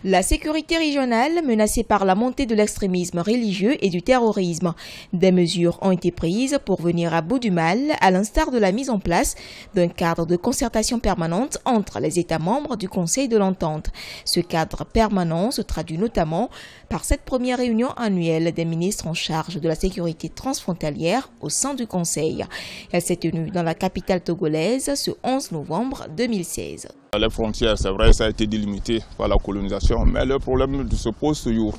La sécurité régionale menacée par la montée de l'extrémisme religieux et du terrorisme. Des mesures ont été prises pour venir à bout du mal, à l'instar de la mise en place d'un cadre de concertation permanente entre les États membres du Conseil de l'Entente. Ce cadre permanent se traduit notamment par cette première réunion annuelle des ministres en charge de la sécurité transfrontalière au sein du Conseil. Elle s'est tenue dans la capitale togolaise ce 11 novembre 2016. Les frontières, c'est vrai, ça a été délimité par la colonisation, mais le problème se pose toujours.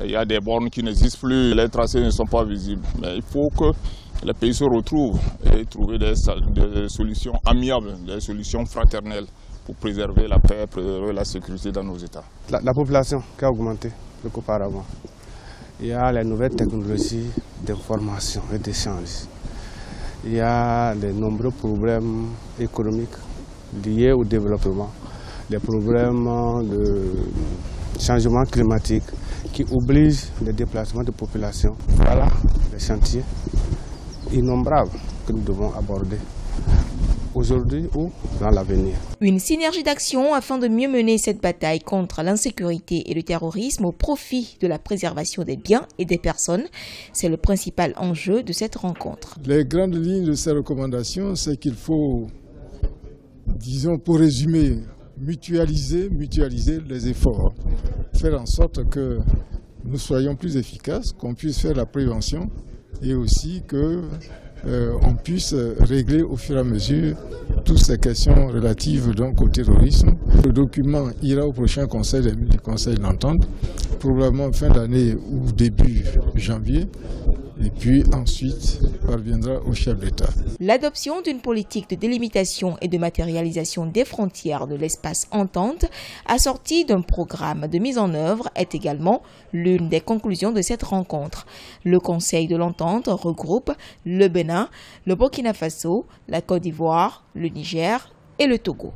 Il y a des bornes qui n'existent plus, les tracés ne sont pas visibles. Mais il faut que les pays se retrouvent et trouver des solutions amiables, des solutions fraternelles pour préserver la paix, préserver la sécurité dans nos États. La population qui a augmenté auparavant. Il y a les nouvelles technologies d'information et d'échange. Il y a de nombreux problèmes économiques liés au développement, des problèmes de changement climatique qui obligent les déplacements de population. Voilà les chantiers innombrables que nous devons aborder aujourd'hui ou dans l'avenir. Une synergie d'action afin de mieux mener cette bataille contre l'insécurité et le terrorisme au profit de la préservation des biens et des personnes, c'est le principal enjeu de cette rencontre. Les grandes lignes de ces recommandations, c'est qu'il faut, disons pour résumer, mutualiser les efforts, faire en sorte que nous soyons plus efficaces, qu'on puisse faire la prévention et aussi qu'on puisse régler au fur et à mesure toutes ces questions relatives donc au terrorisme. Le document ira au prochain conseil du Conseil de l'Entente, probablement fin d'année ou début janvier. Et puis ensuite parviendra au chef d'État. L'adoption d'une politique de délimitation et de matérialisation des frontières de l'espace Entente, assortie d'un programme de mise en œuvre, est également l'une des conclusions de cette rencontre. Le Conseil de l'Entente regroupe le Bénin, le Burkina Faso, la Côte d'Ivoire, le Niger et le Togo.